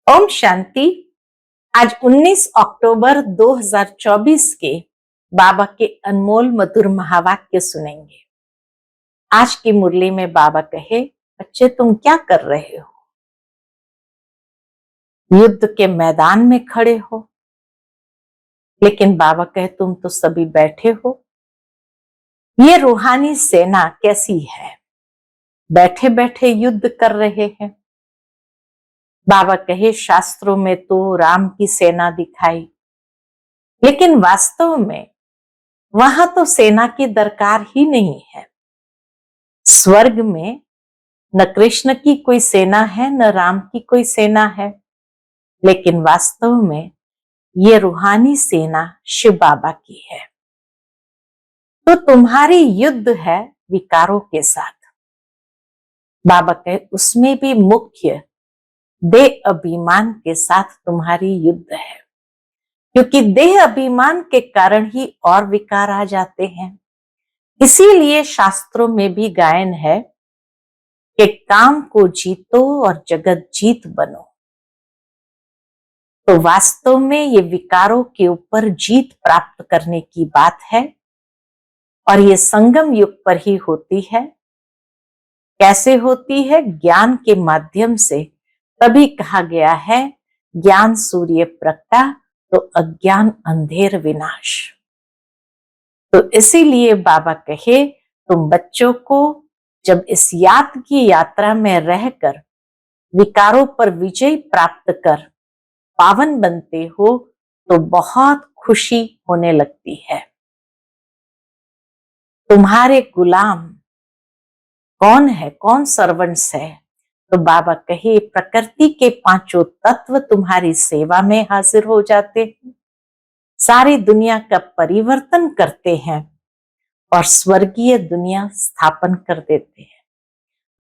ओम शांति। आज 19 अक्टूबर 2024 के बाबा के अनमोल मधुर महावाक्य सुनेंगे। आज की मुरली में बाबा कहे, बच्चे तुम क्या कर रहे हो? युद्ध के मैदान में खड़े हो, लेकिन बाबा कहे तुम तो सभी बैठे हो। ये रूहानी सेना कैसी है? बैठे बैठे युद्ध कर रहे हैं। बाबा कहे शास्त्रों में तो राम की सेना दिखाई, लेकिन वास्तव में वहां तो सेना की दरकार ही नहीं है। स्वर्ग में न कृष्ण की कोई सेना है, न राम की कोई सेना है, लेकिन वास्तव में ये रूहानी सेना शिव बाबा की है। तो तुम्हारी युद्ध है विकारों के साथ। बाबा कहे उसमें भी मुख्य देह अभिमान के साथ तुम्हारी युद्ध है, क्योंकि देह अभिमान के कारण ही और विकार आ जाते हैं। इसीलिए शास्त्रों में भी गायन है कि काम को जीतो और जगत जीत बनो। तो वास्तव में ये विकारों के ऊपर जीत प्राप्त करने की बात है, और ये संगम युग पर ही होती है। कैसे होती है? ज्ञान के माध्यम से। तभी कहा गया है ज्ञान सूर्य प्रगटा तो अज्ञान अंधेर विनाश। तो इसीलिए बाबा कहे तुम बच्चों को जब इस याद की यात्रा में रहकर विकारों पर विजय प्राप्त कर पावन बनते हो तो बहुत खुशी होने लगती है। तुम्हारे गुलाम कौन है? कौन सर्वेंट्स है? तो बाबा कहे प्रकृति के पांचों तत्व तुम्हारी सेवा में हाजिर हो जाते हैं, सारी दुनिया का परिवर्तन करते हैं और स्वर्गीय दुनिया स्थापन कर देते हैं।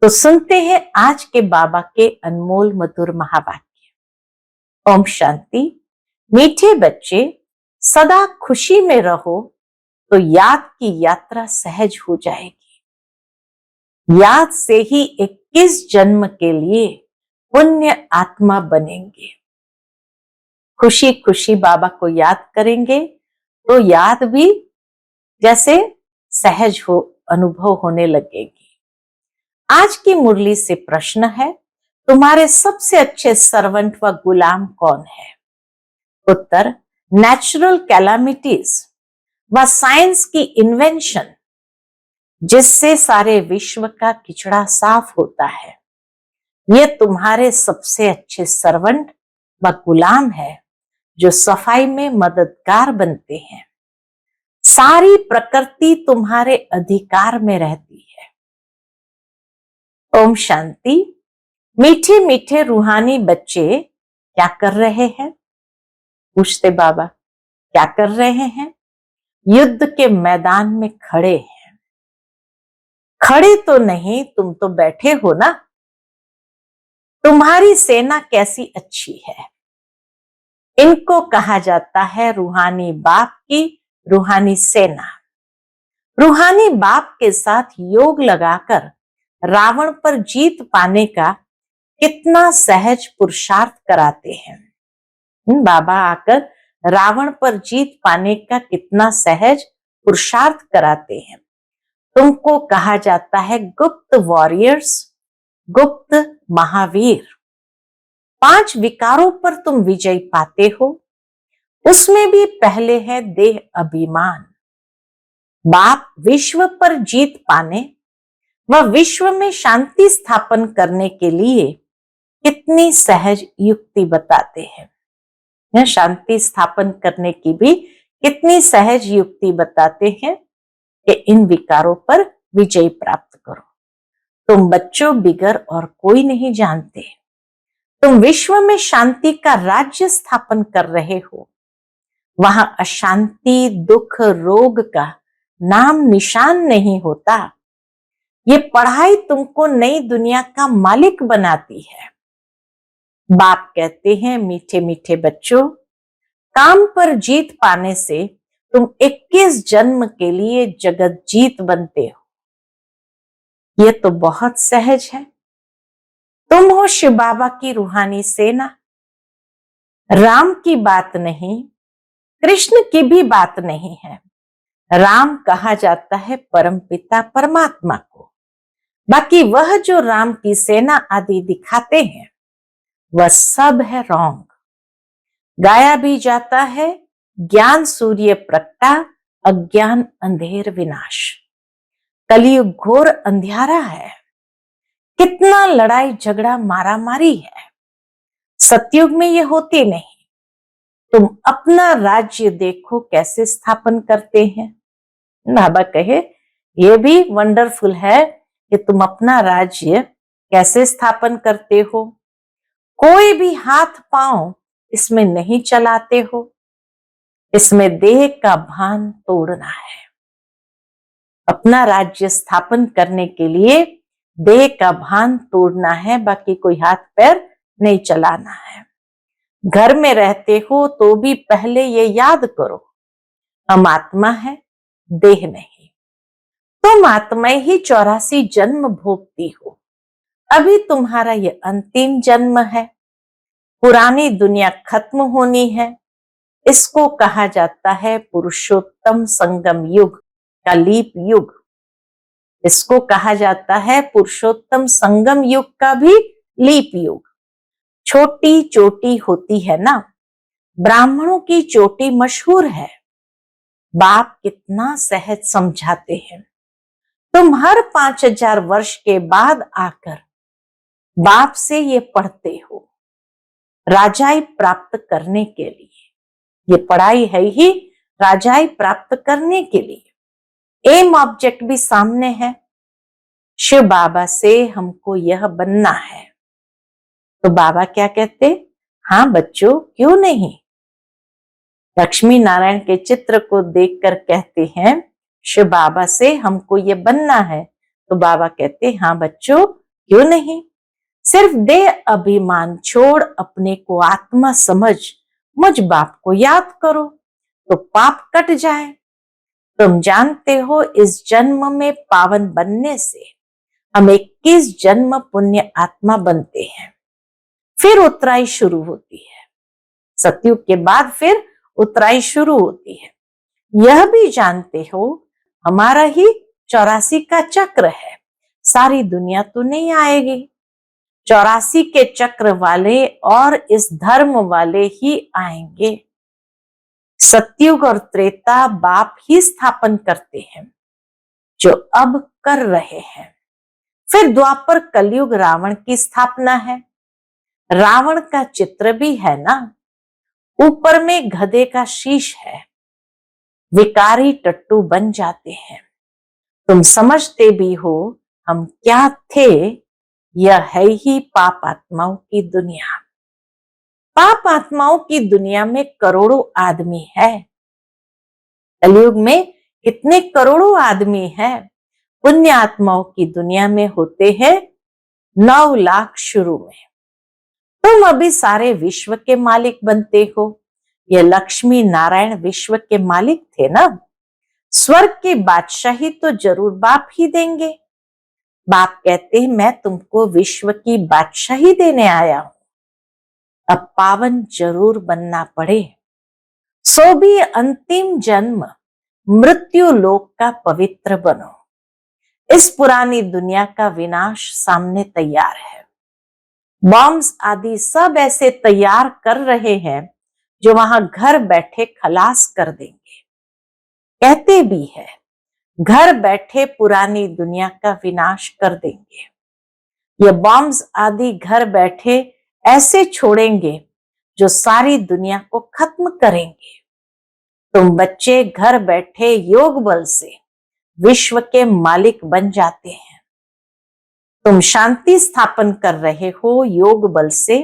तो सुनते हैं आज के बाबा के अनमोल मधुर महावाक्य। ओम शांति। मीठे बच्चे सदा खुशी में रहो तो याद की यात्रा सहज हो जाएगी। याद से ही 21 जन्म के लिए पुण्य आत्मा बनेंगे। खुशी खुशी बाबा को याद करेंगे तो याद भी जैसे सहज हो अनुभव होने लगेगी। आज की मुरली से प्रश्न है, तुम्हारे सबसे अच्छे सर्वेंट व गुलाम कौन है? उत्तर, नेचुरल कैलामिटीज व साइंस की इन्वेंशन जिससे सारे विश्व का किचड़ा साफ होता है, ये तुम्हारे सबसे अच्छे सर्वेंट व गुलाम है जो सफाई में मददगार बनते हैं। सारी प्रकृति तुम्हारे अधिकार में रहती है। ओम शांति। मीठे मीठे रूहानी बच्चे क्या कर रहे हैं? पूछते बाबा, क्या कर रहे हैं? युद्ध के मैदान में खड़े हैं। खड़े तो नहीं, तुम तो बैठे हो ना। तुम्हारी सेना कैसी अच्छी है। इनको कहा जाता है रूहानी बाप की रूहानी सेना। रूहानी बाप के साथ योग लगाकर रावण पर जीत पाने का कितना सहज पुरुषार्थ कराते हैं। बाबा आकर रावण पर जीत पाने का कितना सहज पुरुषार्थ कराते हैं। तुमको कहा जाता है गुप्त वॉरियर्स, गुप्त महावीर। 5 विकारों पर तुम विजय पाते हो। उसमें भी पहले है देह अभिमान। बाप विश्व पर जीत पाने व विश्व में शांति स्थापन करने के लिए कितनी सहज युक्ति बताते हैं। यह शांति स्थापन करने की भी कितनी सहज युक्ति बताते हैं कि इन विकारों पर विजय प्राप्त करो। तुम बच्चों बिगर और कोई नहीं जानते। तुम विश्व में शांति का राज्य स्थापन कर रहे हो। वहां अशांति, दुख, रोग का नाम निशान नहीं होता। ये पढ़ाई तुमको नई दुनिया का मालिक बनाती है। बाप कहते हैं मीठे मीठे बच्चों, काम पर जीत पाने से तुम 21 जन्म के लिए जगत जीत बनते हो। ये तो बहुत सहज है। तुम हो शिव बाबा की रूहानी सेना। राम की बात नहीं, कृष्ण की भी बात नहीं है। राम कहा जाता है परमपिता परमात्मा को। बाकी वह जो राम की सेना आदि दिखाते हैं वह सब है रॉन्ग। गाया भी जाता है, ज्ञान सूर्य प्रगटा, अज्ञान अंधेर विनाश। कलयुग घोर अंधियारा है, कितना लड़ाई झगड़ा मारा मारी है। सतयुग में ये होती नहीं। तुम अपना राज्य देखो कैसे स्थापन करते हैं। बाबा कहे ये भी वंडरफुल है कि तुम अपना राज्य कैसे स्थापन करते हो। कोई भी हाथ पांव इसमें नहीं चलाते हो। इसमें देह का भान तोड़ना है। अपना राज्य स्थापन करने के लिए देह का भान तोड़ना है, बाकी कोई हाथ पैर नहीं चलाना है। घर में रहते हो तो भी पहले ये याद करो, हम आत्मा है, देह नहीं। तुम आत्मा ही 84 जन्म भोगती हो। अभी तुम्हारा ये अंतिम जन्म है। पुरानी दुनिया खत्म होनी है। इसको कहा जाता है पुरुषोत्तम संगम युग, कलीप युग। इसको कहा जाता है पुरुषोत्तम संगम युग का भी लीप युग। छोटी चोटी होती है ना, ब्राह्मणों की चोटी मशहूर है। बाप कितना सहज समझाते हैं। तुम हर 5000 वर्ष के बाद आकर बाप से ये पढ़ते हो, राजाई प्राप्त करने के लिए। ये पढ़ाई है ही राजाई प्राप्त करने के लिए। एम ऑब्जेक्ट भी सामने है। शिव बाबा से हमको यह बनना है। तो बाबा क्या कहते, हाँ बच्चों क्यों नहीं। लक्ष्मी नारायण के चित्र को देखकर कहते हैं शिव बाबा से हमको ये बनना है। तो बाबा कहते हाँ बच्चों क्यों नहीं। सिर्फ देह अभिमान छोड़ अपने को आत्मा समझ मुझ बाप को याद करो तो पाप कट जाए। तुम जानते हो इस जन्म में पावन बनने से हम 21 जन्म पुण्य आत्मा बनते हैं। फिर उतराई शुरू होती है। सतयुग के बाद फिर उतराई शुरू होती है। यह भी जानते हो हमारा ही 84 का चक्र है। सारी दुनिया तो नहीं आएगी। 84 के चक्र वाले और इस धर्म वाले ही आएंगे। सतयुग और त्रेता बाप ही स्थापन करते हैं, जो अब कर रहे हैं। फिर द्वापर कलयुग रावण की स्थापना है। रावण का चित्र भी है ना, ऊपर में गधे का शीश है। विकारी टट्टू बन जाते हैं। तुम समझते भी हो हम क्या थे। यह है ही पाप आत्माओं की दुनिया। पाप आत्माओं की दुनिया में करोड़ों आदमी है। कलयुग में कितने करोड़ों आदमी है। पुण्य आत्माओं की दुनिया में होते हैं 9 लाख शुरू में। तुम अभी सारे विश्व के मालिक बनते हो। ये लक्ष्मी नारायण विश्व के मालिक थे ना। स्वर्ग की बादशाही तो जरूर बाप ही देंगे। बाप कहते हैं मैं तुमको विश्व की बादशाही देने आया हूं। अब पावन जरूर बनना पड़े। सो भी अंतिम जन्म मृत्यु लोक का पवित्र बनो। इस पुरानी दुनिया का विनाश सामने तैयार है। बॉम्ब्स आदि सब ऐसे तैयार कर रहे हैं जो वहां घर बैठे खलास कर देंगे। कहते भी है घर बैठे पुरानी दुनिया का विनाश कर देंगे। ये बॉम्ब्स आदि घर बैठे ऐसे छोड़ेंगे जो सारी दुनिया को खत्म करेंगे। तुम बच्चे घर बैठे योग बल से विश्व के मालिक बन जाते हैं। तुम शांति स्थापन कर रहे हो योग बल से,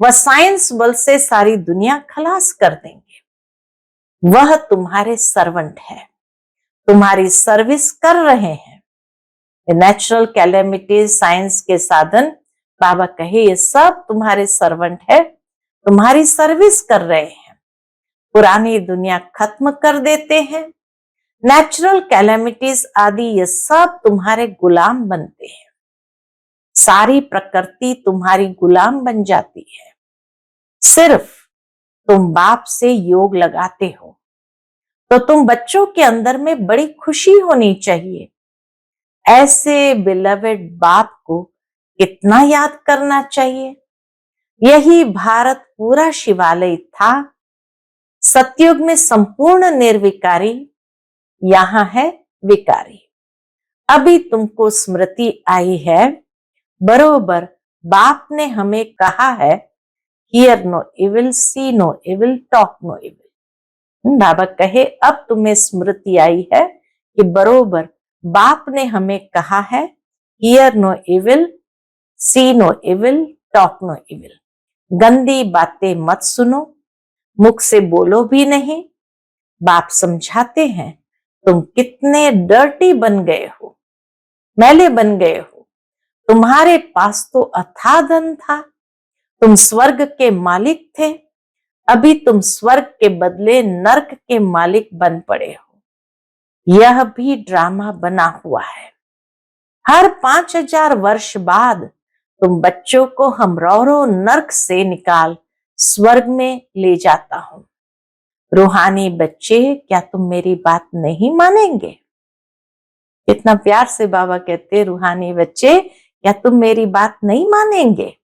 वह साइंस बल से सारी दुनिया खलास कर देंगे। वह तुम्हारे सर्वेंट है, तुम्हारी सर्विस कर रहे हैं। नेचुरल कैलेमिटीज साइंस के साधन बाबा कहे ये सब तुम्हारे सर्वेंट है, तुम्हारी सर्विस कर रहे हैं। पुरानी दुनिया खत्म कर देते हैं। नेचुरल कैलेमिटीज आदि ये सब तुम्हारे गुलाम बनते हैं। सारी प्रकृति तुम्हारी गुलाम बन जाती है। सिर्फ तुम बाप से योग लगाते हो, तो तुम बच्चों के अंदर में बड़ी खुशी होनी चाहिए। ऐसे बिलवेड बाप को कितना याद करना चाहिए। यही भारत पूरा शिवालय था। सतयुग में संपूर्ण निर्विकारी, यहां है विकारी। अभी तुमको स्मृति आई है, बरोबर बाप ने हमें कहा है, hear no evil, see no evil, talk no evil. बाबा कहे अब तुम्हें स्मृति आई है कि बरोबर बाप ने हमें कहा है, hear no evil, see no evil, talk no evil. गंदी बातें मत सुनो, मुख से बोलो भी नहीं। बाप समझाते हैं, तुम कितने डर्टी बन गए हो, मैले बन गए हो। तुम्हारे पास तो अथाह धन था, तुम स्वर्ग के मालिक थे, अभी तुम स्वर्ग के बदले नर्क के मालिक बन पड़े हो। यह भी ड्रामा बना हुआ है। हर 5000 वर्ष बाद तुम बच्चों को हम रौरो नर्क से निकाल स्वर्ग में ले जाता हूं। रूहानी बच्चे, क्या तुम मेरी बात नहीं मानेंगे? कितना प्यार से बाबा कहते, रूहानी बच्चे क्या तुम मेरी बात नहीं मानेंगे?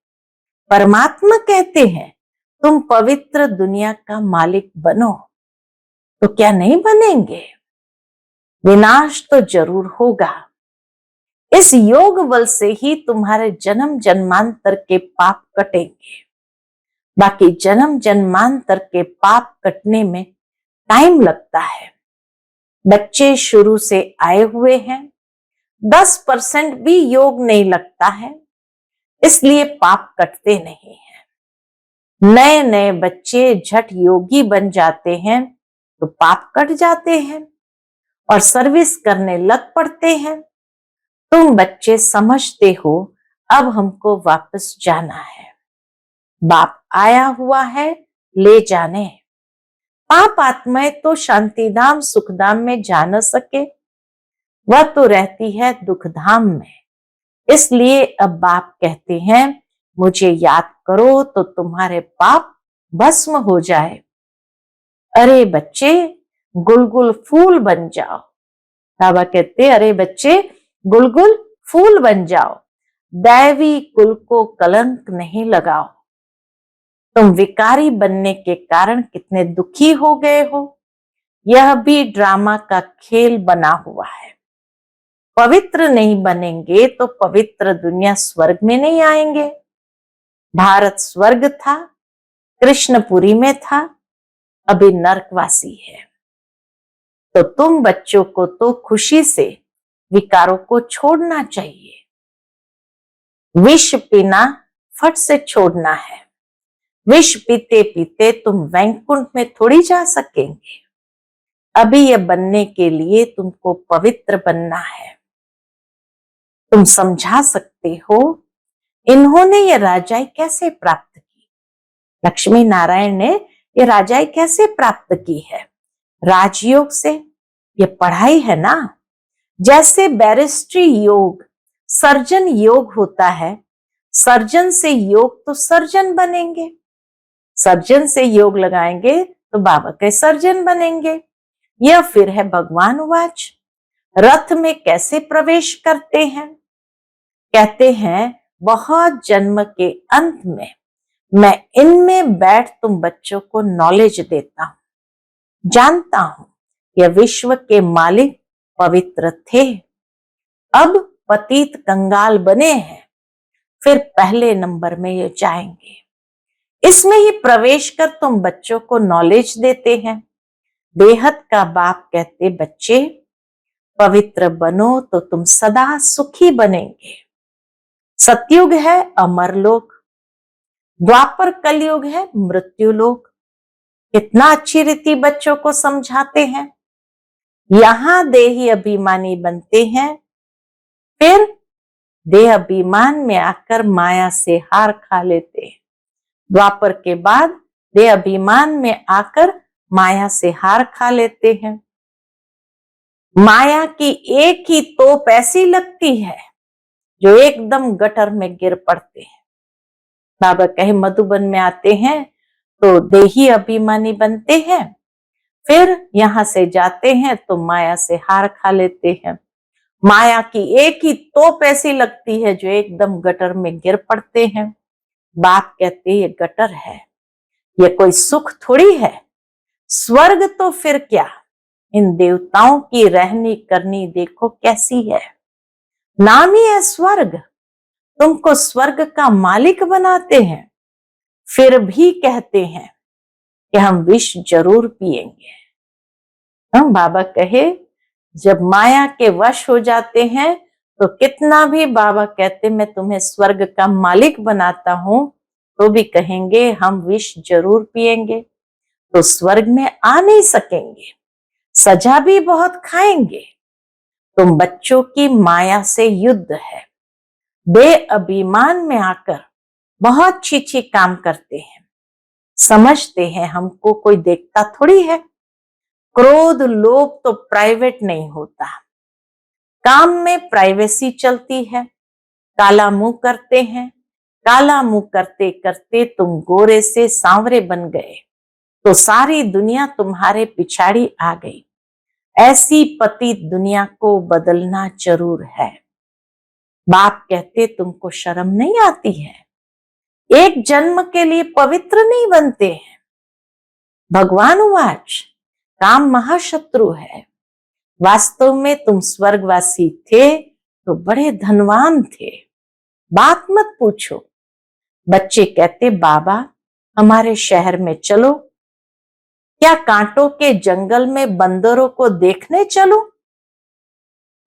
परमात्मा कहते हैं तुम पवित्र दुनिया का मालिक बनो, तो क्या नहीं बनेंगे? विनाश तो जरूर होगा। इस योग बल से ही तुम्हारे जन्म जन्मांतर के पाप कटेंगे। बाकी जन्म जन्मांतर के पाप कटने में टाइम लगता है। बच्चे शुरू से आए हुए हैं, 10% भी योग नहीं लगता है, इसलिए पाप कटते नहीं हैं। नए नए बच्चे झट योगी बन जाते हैं तो पाप कट जाते हैं और सर्विस करने लग पड़ते हैं। तुम बच्चे समझते हो अब हमको वापस जाना है, बाप आया हुआ है ले जाने। पाप आत्माएं तो शांतिधाम सुखधाम में जा न सके, वह तो रहती है दुखधाम में। इसलिए अब बाप कहते हैं मुझे याद करो तो तुम्हारे पाप भस्म हो जाए। अरे बच्चे गुलगुल फूल बन जाओ। बाबा कहते अरे बच्चे गुलगुल फूल बन जाओ, दैवी कुल को कलंक नहीं लगाओ। तुम विकारी बनने के कारण कितने दुखी हो गए हो, यह भी ड्रामा का खेल बना हुआ है। पवित्र नहीं बनेंगे तो पवित्र दुनिया स्वर्ग में नहीं आएंगे। भारत स्वर्ग था, कृष्णपुरी में था, अभी नरकवासी है। तो तुम बच्चों को तो खुशी से विकारों को छोड़ना चाहिए। विष पीना फट से छोड़ना है। विष पीते पीते तुम वैकुंठ में थोड़ी जा सकेंगे। अभी यह बनने के लिए तुमको पवित्र बनना है। तुम समझा सकते हो इन्होंने ये राजाई कैसे प्राप्त की। लक्ष्मी नारायण ने ये राजाई कैसे प्राप्त की है? राजयोग से। ये पढ़ाई है ना, जैसे बैरिस्ट्री योग सर्जन योग होता है, सर्जन से योग तो सर्जन बनेंगे। सर्जन से योग लगाएंगे तो बाबा के सर्जन बनेंगे। यह फिर है भगवान वाच। रथ में कैसे प्रवेश करते हैं? कहते हैं बहुत जन्म के अंत में मैं इनमें बैठ तुम बच्चों को नॉलेज देता हूं। जानता हूं यह विश्व के मालिक पवित्र थे, अब पतित कंगाल बने हैं, फिर पहले नंबर में ये जाएंगे। इसमें ही प्रवेश कर तुम बच्चों को नॉलेज देते हैं। बेहद का बाप कहते बच्चे पवित्र बनो तो तुम सदा सुखी बनेंगे। सतयुग है अमरलोक, द्वापर कलयुग है मृत्युलोक। कितना अच्छी रीति बच्चों को समझाते हैं। यहां देही अभिमानी बनते हैं, फिर देह अभिमान में आकर माया से हार खा लेते हैं। द्वापर के बाद देह अभिमान में आकर माया से हार खा लेते हैं। माया की एक ही तोप ऐसी लगती है जो एकदम गटर में गिर पड़ते हैं। बाबा कहे मधुबन में आते हैं तो देही अभिमानी बनते हैं, फिर यहाँ से जाते हैं तो माया से हार खा लेते हैं। माया की एक ही तोप ऐसी लगती है जो एकदम गटर में गिर पड़ते हैं। बाप कहते ये गटर है, ये कोई सुख थोड़ी है। स्वर्ग तो फिर क्या, इन देवताओं की रहनी करनी देखो कैसी है। नाम ही है स्वर्ग, तुमको स्वर्ग का मालिक बनाते हैं, फिर भी कहते हैं कि हम विष जरूर पिएंगे। हम बाबा कहे जब माया के वश हो जाते हैं तो कितना भी बाबा कहते मैं तुम्हें स्वर्ग का मालिक बनाता हूं, तो भी कहेंगे हम विष जरूर पिएंगे, तो स्वर्ग में आ नहीं सकेंगे, सजा भी बहुत खाएंगे। तुम बच्चों की माया से युद्ध है, बेअभिमान में आकर बहुत छीछी काम करते हैं, समझते हैं हमको कोई देखता थोड़ी है। क्रोध लोभ तो प्राइवेट नहीं होता, काम में प्राइवेसी चलती है। काला मुंह करते हैं, काला मुंह करते करते तुम गोरे से सांवरे बन गए तो सारी दुनिया तुम्हारे पिछाड़ी आ गई। ऐसी पतित दुनिया को बदलना जरूर है। बाप कहते तुमको शर्म नहीं आती है, एक जन्म के लिए पवित्र नहीं बनते हैं। भगवान वाच काम महाशत्रु है। वास्तव में तुम स्वर्गवासी थे तो बड़े धनवान थे, बात मत पूछो। बच्चे कहते बाबा हमारे शहर में चलो, क्या कांटों के जंगल में बंदरों को देखने चलो।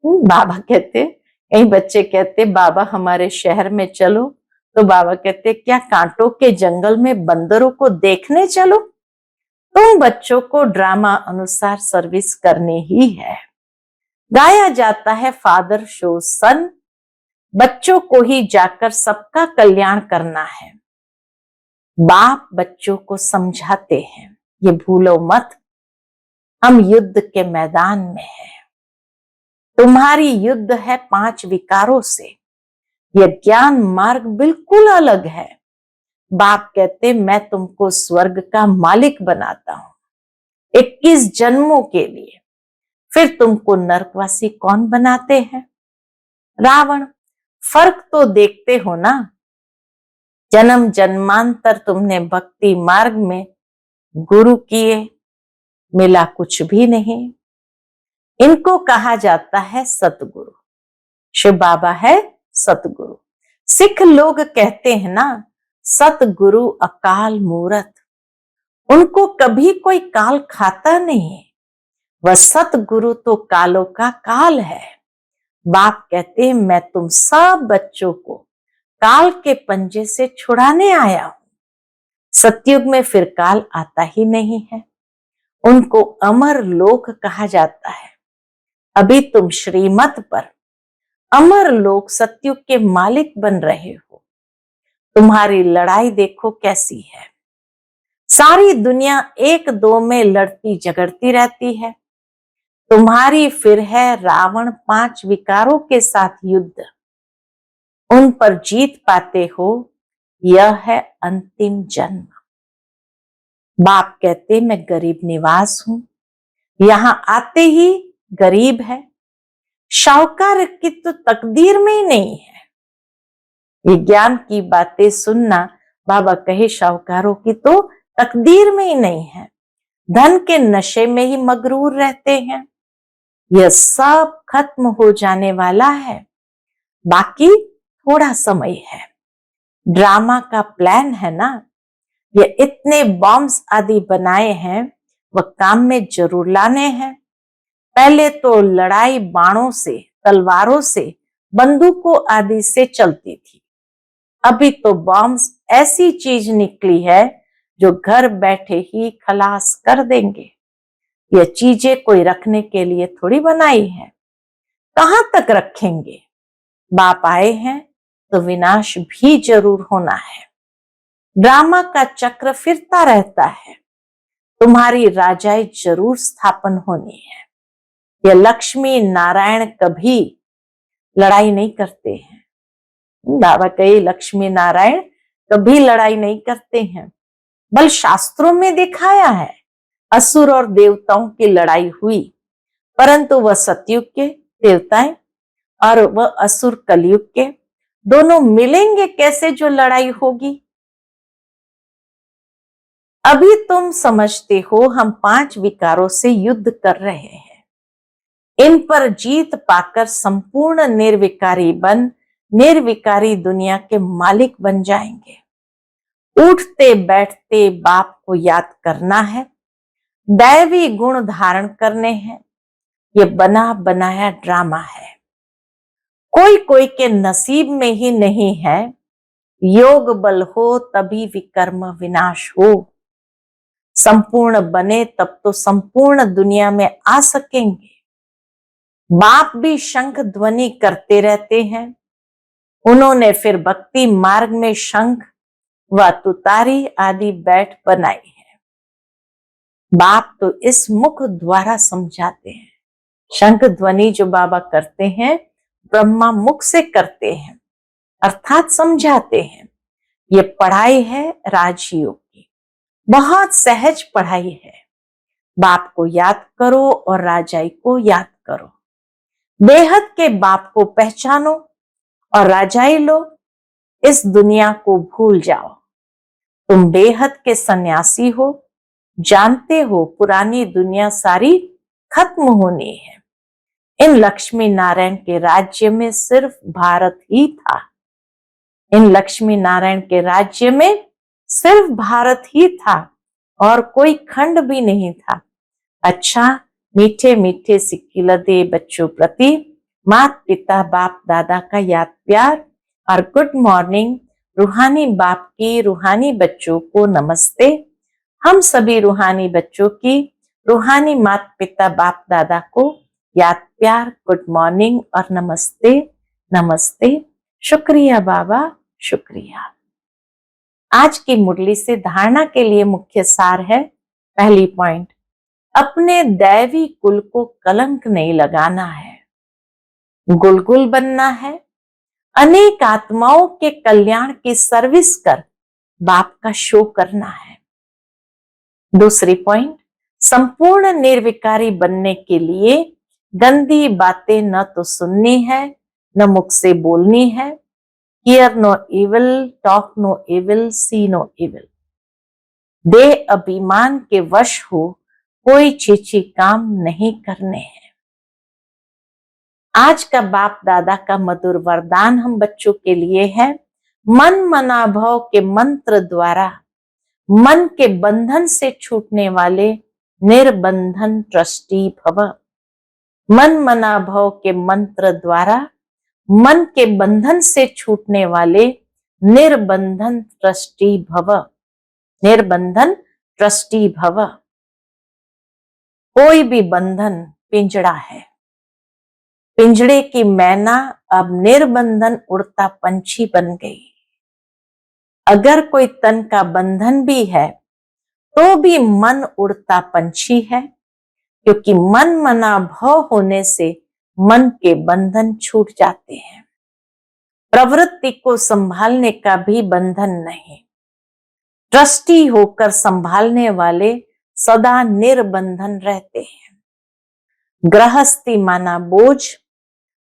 बाबा कहते, कई बच्चे कहते बाबा हमारे शहर में चलो, तो बाबा कहते क्या कांटों के जंगल में बंदरों को देखने चलो। तुम बच्चों को ड्रामा अनुसार सर्विस करनी ही है। गाया जाता है फादर शो सन, बच्चों को ही जाकर सबका कल्याण करना है। बाप बच्चों को समझाते हैं ये भूलो मत, हम युद्ध के मैदान में हैं। तुम्हारी युद्ध है 5 विकारों से, यह ज्ञान मार्ग बिल्कुल अलग है। बाप कहते मैं तुमको स्वर्ग का मालिक बनाता हूं 21 जन्मों के लिए, फिर तुमको नरकवासी कौन बनाते हैं। रावण, फर्क तो देखते हो ना, जन्म जन्मांतर तुमने भक्ति मार्ग में गुरु किए, मिला कुछ भी नहीं। इनको कहा जाता है सतगुरु। शिव बाबा है सतगुरु। सिख लोग कहते हैं ना सतगुरु अकाल मूरत, उनको कभी कोई काल खाता नहीं, वह सतगुरु तो कालों का काल है। बाप कहते हैं मैं तुम सब बच्चों को काल के पंजे से छुड़ाने आया हूं। सतयुग में फिर काल आता ही नहीं है, उनको अमर लोक कहा जाता है। अभी तुम श्रीमत पर अमर लोक सतयुग के मालिक बन रहे हो। तुम्हारी लड़ाई देखो कैसी है, सारी दुनिया एक दो में लड़ती झगड़ती रहती है। तुम्हारी फिर है रावण 5 विकारों के साथ युद्ध, उन पर जीत पाते हो, यह है अंतिम जन्म। बाप कहते मैं गरीब निवास हूं, यहां आते ही गरीब है, शाहूकार की तो तकदीर में ही नहीं है। ये ज्ञान की बातें सुनना, बाबा कहे शाहूकारों की तो तकदीर में ही नहीं है, धन के नशे में ही मगरूर रहते हैं। यह सब खत्म हो जाने वाला है, बाकी थोड़ा समय है। ड्रामा का प्लान है ना, ये इतने बॉम्ब्स आदि बनाए हैं, वह काम में जरूर लाने हैं। पहले तो लड़ाई बाणों से, तलवारों से, बंदूकों आदि से चलती थी। अभी तो बॉम्ब्स ऐसी चीज निकली है जो घर बैठे ही खलास कर देंगे। यह चीजें कोई रखने के लिए थोड़ी बनाई है, कहां तक रखेंगे। बाप आए हैं तो विनाश भी जरूर होना है। ड्रामा का चक्र फिरता रहता है, तुम्हारी राजाई जरूर स्थापन होनी है। यह लक्ष्मी नारायण कभी लड़ाई नहीं करते हैं। बाबा कहे लक्ष्मी नारायण कभी लड़ाई नहीं करते हैं, बल शास्त्रों में दिखाया है, असुर और देवताओं की लड़ाई हुई, परंतु वह सतयुग के देवताएं और वह असुर कलयुग के, दोनों मिलेंगे कैसे जो लड़ाई होगी। अभी तुम समझते हो हम 5 विकारों से युद्ध कर रहे हैं। इन पर जीत पाकर संपूर्ण निर्विकारी दुनिया के मालिक बन जाएंगे। उठते बैठते बाप को याद करना है, दैवी गुण धारण करने हैं। ये बना बनाया ड्रामा है, कोई कोई के नसीब में ही नहीं है। योग बल हो तभी विकर्म विनाश हो। संपूर्ण बने तब तो संपूर्ण दुनिया में आ सकेंगे। बाप भी शंख ध्वनि करते रहते हैं। उन्होंने फिर भक्ति मार्ग में शंख व तुतारी आदि बैठ बनाई है। बाप तो इस मुख द्वारा समझाते हैं। शंख ध्वनि जो बाबा करते हैं ब्रह्मा मुख से करते हैं, अर्थात समझाते हैं। ये पढ़ाई है राजयोग की, बहुत सहज पढ़ाई है। बाप को याद करो और राजाई को याद करो। बेहद के बाप को पहचानो और राजाई लो। इस दुनिया को भूल जाओ। तुम बेहद के सन्यासी हो, जानते हो पुरानी दुनिया सारी खत्म होनी है। इन लक्ष्मी नारायण के राज्य में सिर्फ भारत ही था। इन लक्ष्मी नारायण के राज्य में सिर्फ भारत ही था और कोई खंड भी नहीं था। अच्छा, मीठे मीठे सिक्की लदे बच्चों प्रति माता पिता बाप दादा का याद प्यार और गुड मॉर्निंग। रूहानी बाप की रूहानी बच्चों को नमस्ते। हम सभी रूहानी बच्चों की रूहानी माता पिता बाप दादा को याद प्यार, गुड मॉर्निंग और नमस्ते नमस्ते। शुक्रिया बाबा, शुक्रिया। आज की मुरली से धारणा के लिए मुख्य सार है। पहली पॉइंट, अपने दैवी कुल को कलंक नहीं लगाना है, गुलगुल बनना है। अनेक आत्माओं के कल्याण की सर्विस कर बाप का शो करना है। दूसरी पॉइंट, संपूर्ण निर्विकारी बनने के लिए गंदी बातें न तो सुननी है न मुख से बोलनी है। Hear no evil, talk no evil, see no evil। देह अभिमान के वश हो कोई छीछी काम नहीं करने हैं। आज का बाप दादा का मधुर वरदान हम बच्चों के लिए है। मन मनाभव के मंत्र द्वारा मन के बंधन से छूटने वाले निर्बंधन ट्रस्टी भव। मन मनाभव के मंत्र द्वारा मन के बंधन से छूटने वाले निर्बंधन ट्रस्टी भव। निर्बंधन ट्रस्टी भव। कोई भी बंधन पिंजड़ा है। पिंजड़े की मैना अब निर्बंधन उड़ता पंछी बन गई। अगर कोई तन का बंधन भी है तो भी मन उड़ता पंछी है, क्योंकि मन मना भव होने से मन के बंधन छूट जाते हैं। प्रवृत्ति को संभालने का भी बंधन नहीं। ट्रस्टी होकर संभालने वाले सदा निर्बंधन रहते हैं। गृहस्थी माना बोझ,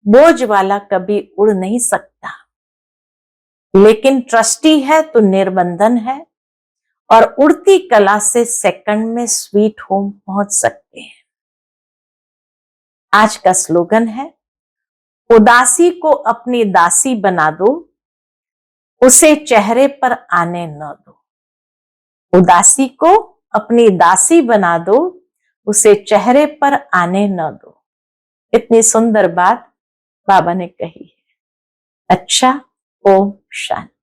बोझ वाला कभी उड़ नहीं सकता, लेकिन ट्रस्टी है तो निर्बंधन है और उड़ती कला से सेकंड में स्वीट होम पहुंच सकते हैं। आज का स्लोगन है, उदासी को अपनी दासी बना दो, उसे चेहरे पर आने न दो। उदासी को अपनी दासी बना दो, उसे चेहरे पर आने न दो। इतनी सुंदर बात बाबा ने कही है। अच्छा, ओम शांति।